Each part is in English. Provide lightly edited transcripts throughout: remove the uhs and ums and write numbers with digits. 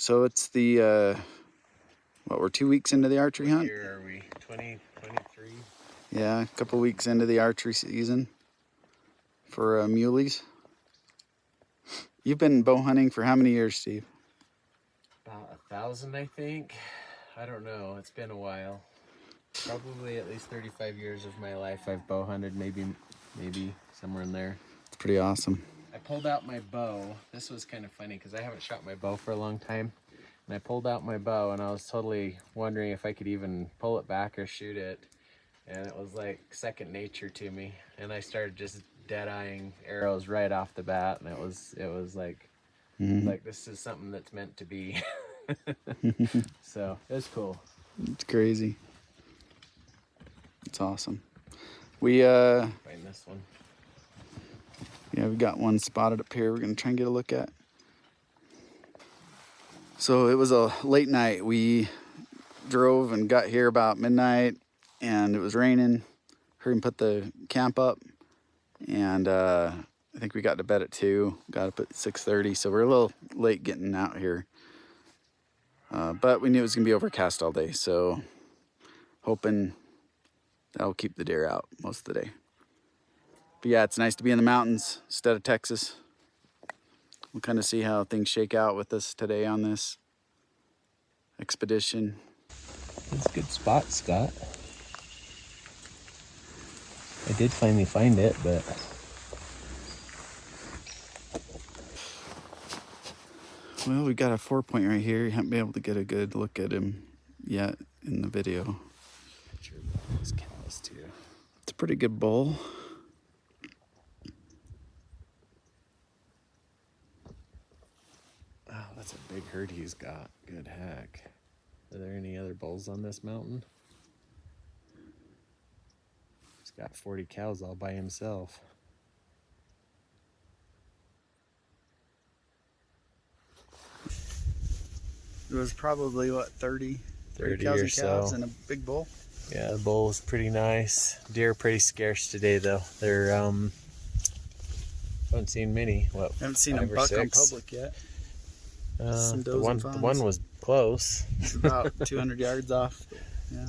So it's the, what, we're 2 weeks into the archery hunt? Here are we, 23? Yeah, a couple weeks into the archery season for muleys. You've been bow hunting for how many years, Steve? About 1,000, I think. I don't know, it's been a while. Probably at least 35 years of my life I've bow hunted, maybe somewhere in there. It's pretty awesome. I pulled out my bow. This was kind of funny because I haven't shot my bow for a long time. And I pulled out my bow and I was totally wondering if I could even pull it back or shoot it. And it was like second nature to me. And I started just dead-eyeing arrows right off the bat. And it was like, like this is something that's meant to be. So it was cool. It's crazy. It's awesome. We Find this one. Yeah, we got one spotted up here we're gonna try and get a look at. So it was a late night. We drove and got here about midnight and it was raining. Hurry and put the camp up. And I think we got to bed at 2, got up at 6:30. So we're a little late getting out here. But we knew it was gonna be overcast all day. So hoping that'll keep the deer out most of the day. But yeah, it's nice to be in the mountains instead of Texas. We'll kind of see how things shake out with us today on this expedition. It's a good spot, Scott. I did finally find it, but... Well, we got a 4-point right here. You haven't been able to get a good look at him yet in the video. It's a pretty good bull. Wow, that's a big herd he's got. Good heck. Are there any other bulls on this mountain? He's got 40 cows all by himself. It was probably, what, 30 30 cows or and calves so. and a big bull? Yeah, the bull was pretty nice. Deer are pretty scarce today, though. They're, haven't seen many. What, Haven't seen a 5 or buck 6? on public yet. Some The does and one fawns. was close. It's about 200 yards off. Yeah.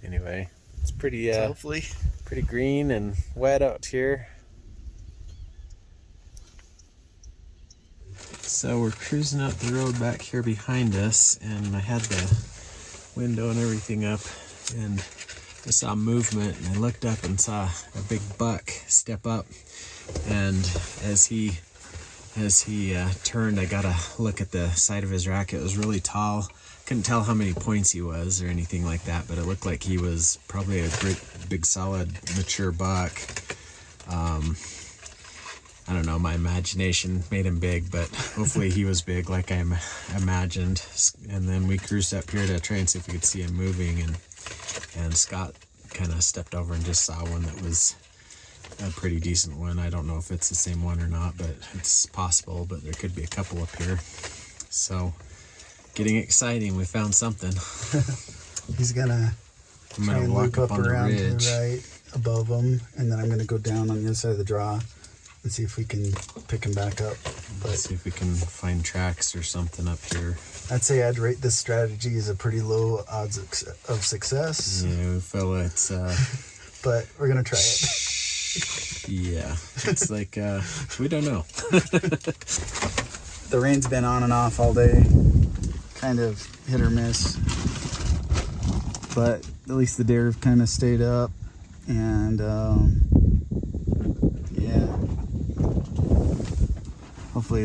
Anyway, it's pretty, So hopefully. pretty green and wet out here. So we're cruising up the road back here behind us, and I had the window and everything up, and I saw movement, and I looked up and saw a big buck step up, and as he turned, I got a look at the side of his rack. It was really tall. Couldn't tell how many points he was or anything like that, but it looked like he was probably a great big solid mature buck. I don't know, my imagination made him big, but hopefully he was big like I imagined. And then we cruised up here to try and see if we could see him moving, and Scott kind of stepped over and just saw one that was a pretty decent one. I don't know if it's the same one or not, but it's possible, but there could be a couple up here. So getting exciting, we found something. He's gonna try and walk up around to the right above him, and then I'm gonna go down on the other side of the draw and see if we can pick him back up. But Let's see if we can find tracks or something up here. I'd say I'd rate this strategy as a pretty low odds of success. Yeah, we feel it's But we're gonna try it. yeah, it's like we don't know. The rain's been on and off all day. Kind of hit or miss. But at least the deer have kind of stayed up. And yeah. Hopefully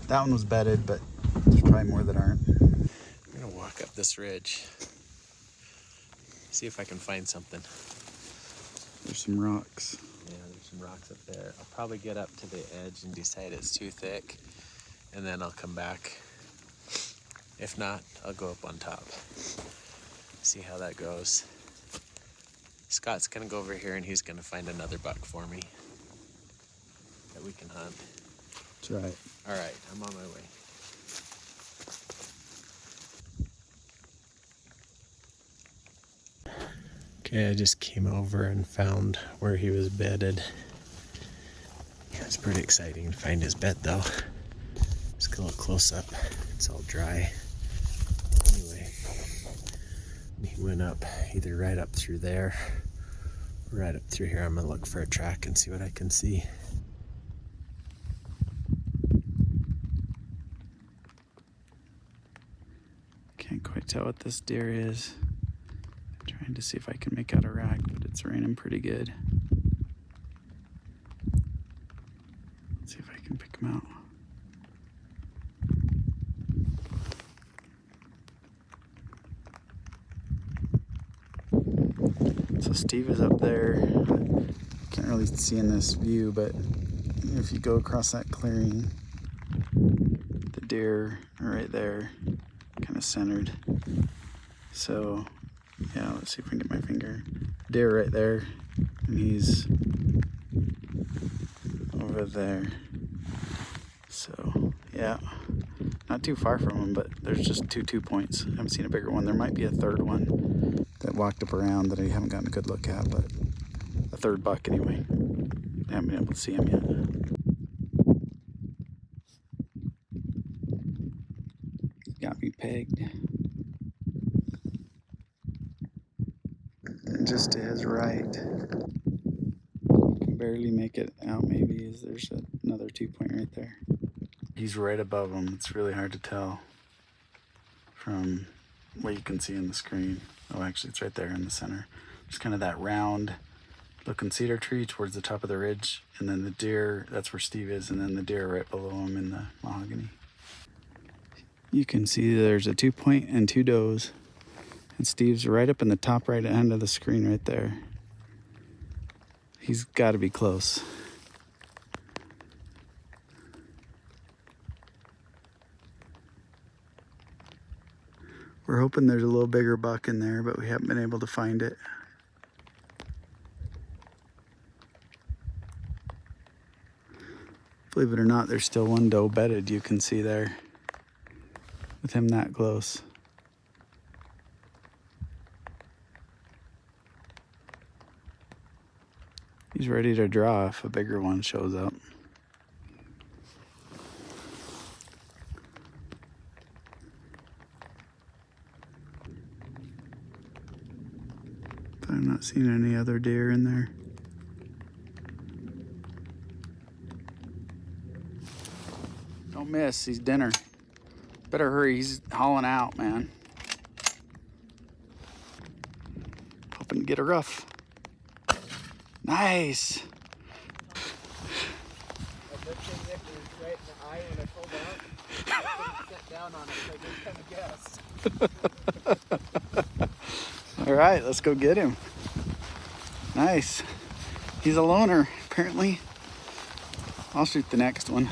that one was bedded, but there's probably more that aren't. I'm gonna walk up this ridge, see if I can find something. There's some rocks. Yeah, there's some rocks up there. I'll probably get up to the edge and decide it's too thick, and then I'll come back. If not, I'll go up on top. See how that goes. Scott's gonna go over here and he's gonna find another buck for me that we can hunt. That's right. All right, I'm on my way. Okay, I just came over and found where he was bedded. It's pretty exciting to find his bed though. He's Let's go a close up. It's all dry. Anyway, he went up either right up through there or right up through here. I'm gonna look for a track and see what I can see. Can't quite tell what this deer is. Trying to see if I can make out a rack, but it's raining pretty good. Let's see if I can pick him out. So Steve is up there. Can't really see in this view, but if you go across that clearing, the deer are right there, kind of centered. So yeah, let's see if I can get my finger. Deer right there, and he's over there. So yeah, not too far from him, but there's just two points. I haven't seen a bigger one. There might be a third one that walked up around that I haven't gotten a good look at, but a third buck anyway. I haven't been able to see him yet. Got me pegged. And just to his right, you can barely make it out maybe, is there's another 2-point right there. He's right above him. It's really hard to tell from what you can see on the screen. Oh, actually it's right there in the center. Just kind of that round looking cedar tree towards the top of the ridge, and then the deer, that's where Steve is, and then the deer right below him in the mahogany. You can see there's a 2-point and 2 does, and Steve's right up in the top right end of the screen right there. He's got to be close. We're hoping there's a little bigger buck in there, but we haven't been able to find it. Believe it or not, there's still one doe bedded, you can see there, with him that close. He's ready to draw if a bigger one shows up. But I'm not seeing any other deer in there. Don't miss, he's dinner. Better hurry, he's hauling out, man. Hoping to get a rough. Nice. That big thing hit me right in the eye when I pulled out. I couldn't sit down on it, so I just kind of guessed. All right, let's go get him. Nice. He's a loner, apparently. I'll shoot the next one.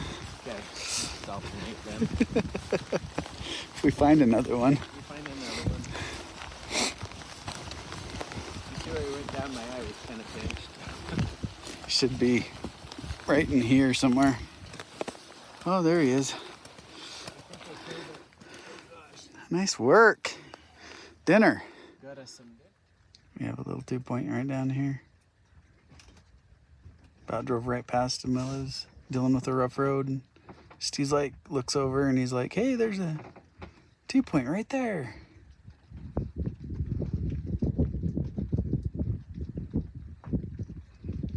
Okay, stop and eat then. If we find another one. You find another one. You see where he went down? My eye was kind of pinched. Should be right in here somewhere. Oh, there he is. Nice work. Dinner. Got us some. We have a little 2-point right down here. About drove right past him. I was dealing with a rough road, and Steve's like, looks over and he's like, hey, there's a 2-point right there.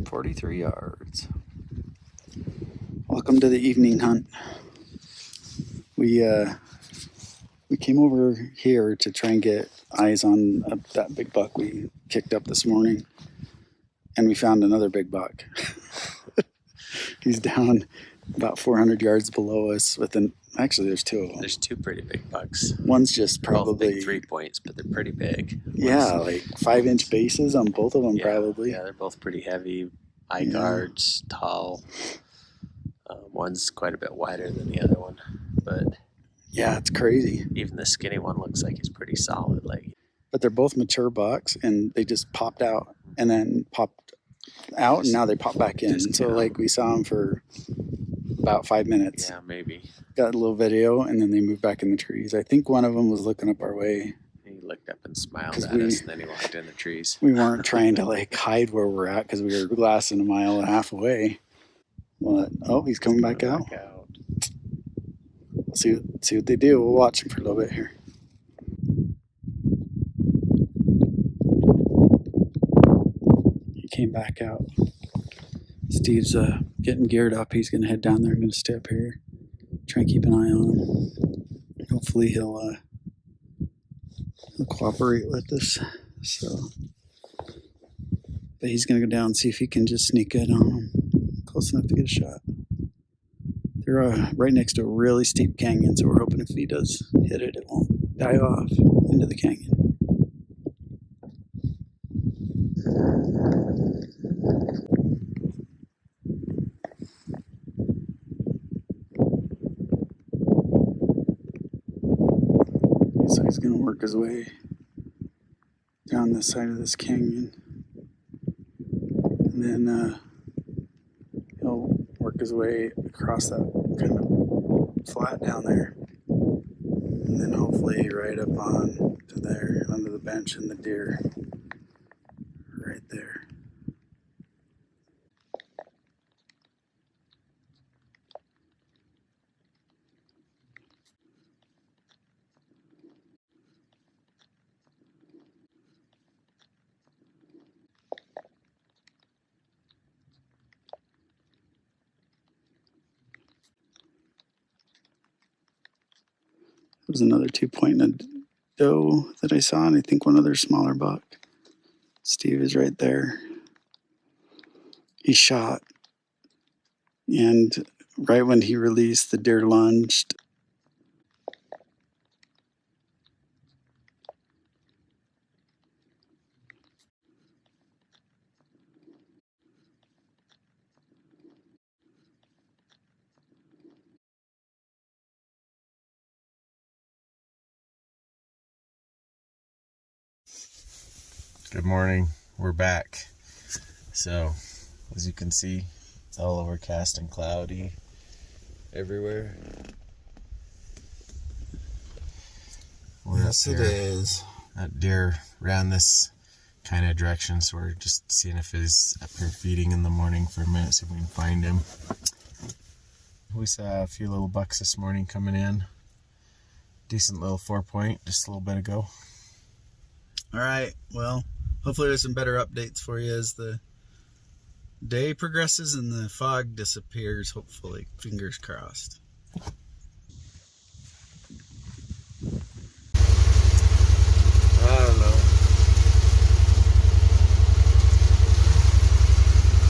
"43 yards. Welcome to the evening hunt. We came over here to try and get eyes on that big buck we kicked up this morning, and we found another big buck. He's down about 400 yards below us. Actually, there's 2 of them. There's 2 pretty big bucks. One's just Both probably big 3-points, but they're pretty big. yeah, like 5-inch bases on both of them, Yeah, probably. Yeah, they're both pretty heavy. Eye Yeah. guards, tall. One's quite a bit wider than the other one, but Yeah, it's crazy. even the skinny one looks like he's pretty solid. Like, But they're both mature bucks, and they just popped out and then popped out, and now they pop back in. Just So count. like we saw them for about 5 minutes. yeah, maybe. Got a little video, and then they moved back in the trees. I think one of them was looking up our way. He looked up and smiled 'Cause at we- us, and then he walked in the trees. We weren't trying to like hide where we're at because we were glassing a mile and a half away. What? Oh, he's coming back out. see what they do. We'll watch them for a little bit here. He came back out. Steve's getting geared up. He's gonna head down there. I'm gonna stay up here, try and keep an eye on him. Hopefully he'll cooperate with us. So, but he's gonna go down and see if he can just sneak it on him, close enough to get a shot. They're right next to a really steep canyon, so we're hoping if he does hit it, it won't die off into the canyon. So he's going to work his way down the side of this canyon, and then he'll work his way across that kind of flat down there, and then hopefully right up on to there under the bench, and the deer right there. There was another 2-point doe that I saw, and I think one other smaller buck. Steve is right there. He shot, and right when he released, the deer lunged. Good morning. We're back. So, as you can see, it's all overcast and cloudy everywhere. Yes, it is. That deer ran this kind of direction, so we're just seeing if he's up here feeding in the morning for a minute, so we can find him. We saw a few little bucks this morning coming in. Decent little 4-point just a little bit ago. All right, well, hopefully there's some better updates for you as the day progresses and the fog disappears, hopefully. Fingers crossed. I don't know.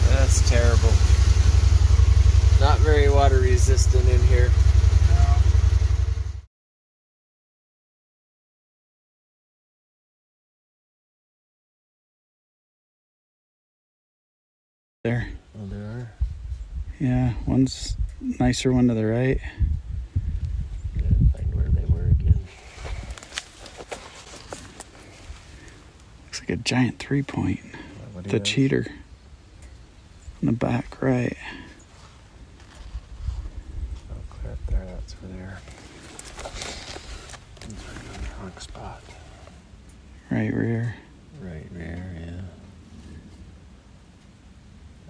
That's terrible. Not very water resistant in here. There. Oh, there are? Yeah, one's nicer one to the right. Yeah, find where they were again. Looks like a giant 3-point. The have? cheater. In the back right. Oh, crap, there, that's where they are. It's right on the wrong spot. Right rear. Right rear, yeah.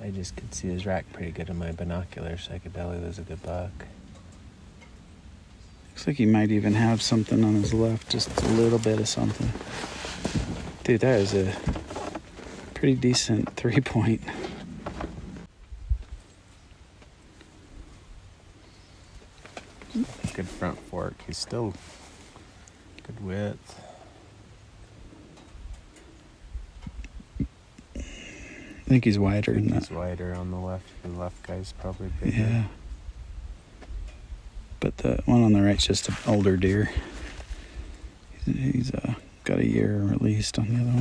I just could see his rack pretty good in my binoculars, so I could tell he was a good buck. Looks like he might even have something on his left, just a little bit of something. Dude, that is a pretty decent 3-point. Good front fork. He's still good width. I think he's wider than that. He's wider on the left. The left guy's probably bigger. Yeah. But the one on the right's just an older deer. He's got a year released on the other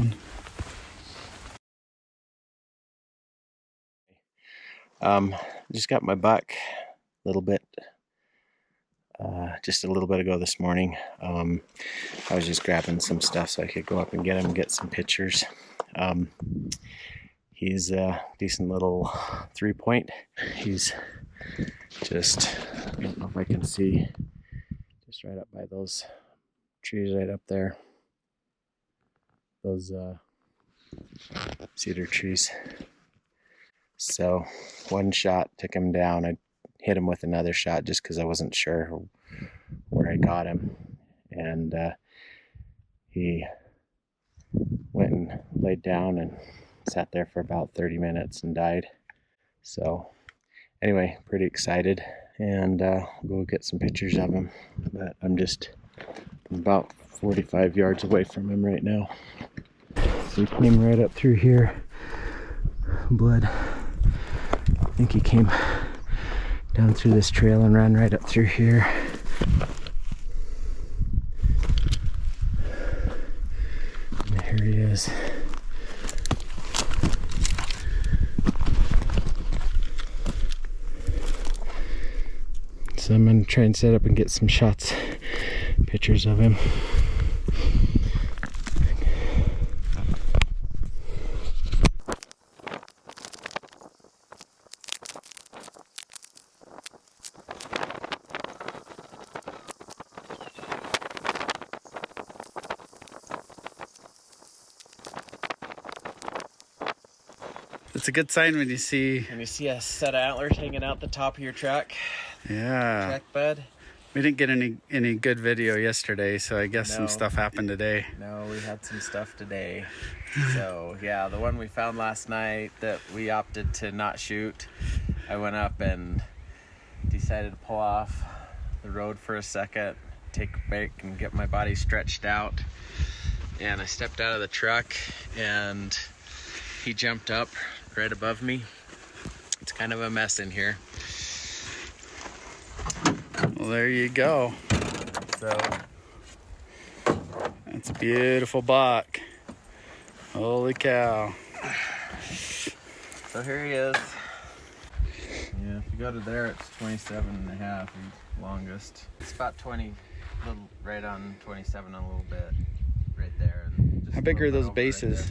one. Just got my buck a little bit. Just a little bit ago this morning. I was just grabbing some stuff so I could go up and get him and get some pictures. He's a decent little 3-point. He's just, I don't know if I can see, just right up by those trees right up there. Those cedar trees. So one shot took him down. I hit him with another shot just because I wasn't sure where I got him. And he went and laid down and sat there for about 30 minutes and died. So anyway, pretty excited, and I'll go get some pictures of him. But I'm about 45 yards away from him right now. So he came right up through here. Blood. I think he came down through this trail and ran right up through here. And here he is. So I'm gonna try and set up and get some shots, pictures of him. It's a good sign when you see. And you see a set of antlers hanging out the top of your truck. Yeah. Track bed. We didn't get any good video yesterday, so I guess some stuff happened today. No, we had some stuff today. So yeah, the one we found last night that we opted to not shoot, I went up and decided to pull off the road for a second, take a break and get my body stretched out. And I stepped out of the truck and he jumped up right above me. It's kind of a mess in here. Well, there you go. So That's a beautiful buck. Holy cow. So here he is. Yeah, if you go to there, it's 27 and a half, he's longest. It's about 20, right on 27 a little bit, right there. And just How big a are little those bit over bases?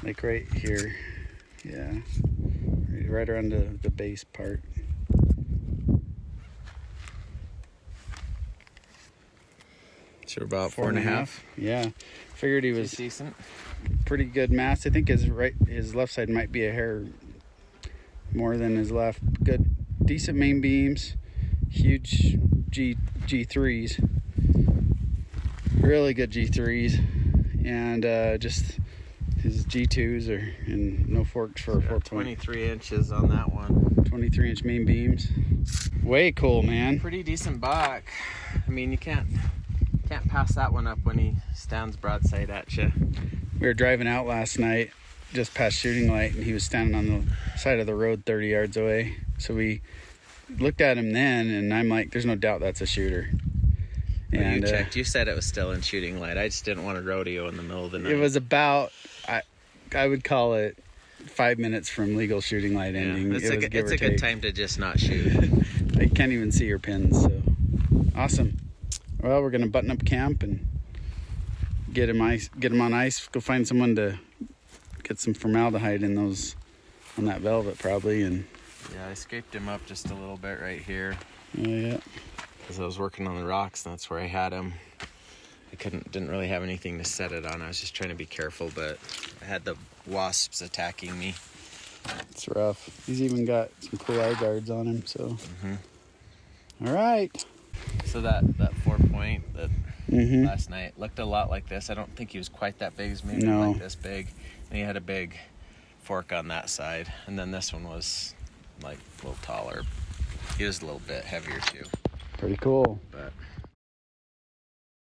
right Like right here. Yeah. Right around the base part. So about 4.5. Yeah. Figured he was decent. pretty good mass. I think his left side might be a hair more than his left. Good, decent main beams, huge G3s, really good G3s, and just his G2s are and no forks for a 23 inches on that one. 23-inch main beams. Way cool, man. Pretty decent buck. I mean, you can't pass that one up when he stands broadside at you. We were driving out last night, just past shooting light, and he was standing on the side of the road 30 yards away. So we looked at him then, and I'm like, there's no doubt that's a shooter. And you checked. You said it was still in shooting light. I just didn't want a rodeo in the middle of the night. It was about, I would call it 5 minutes from legal shooting light ending. It's a good time to just not shoot. I can't even see your pins, so awesome. Well, we're gonna button up camp and get him on ice. Go find someone to get some formaldehyde in those, on that velvet probably. And yeah, I scraped him up just a little bit right here. oh yeah. Because I was working on the rocks, and that's where I had him. I didn't really have anything to set it on. I was just trying to be careful, but I had the wasps attacking me. It's rough. He's even got some cool eye guards on him, so. All right. So that 4-point that last night looked a lot like this. I don't think he was quite that big. He was maybe like this big. And he had a big fork on that side. And then this one was like a little taller. He was a little bit heavier too. Pretty cool. But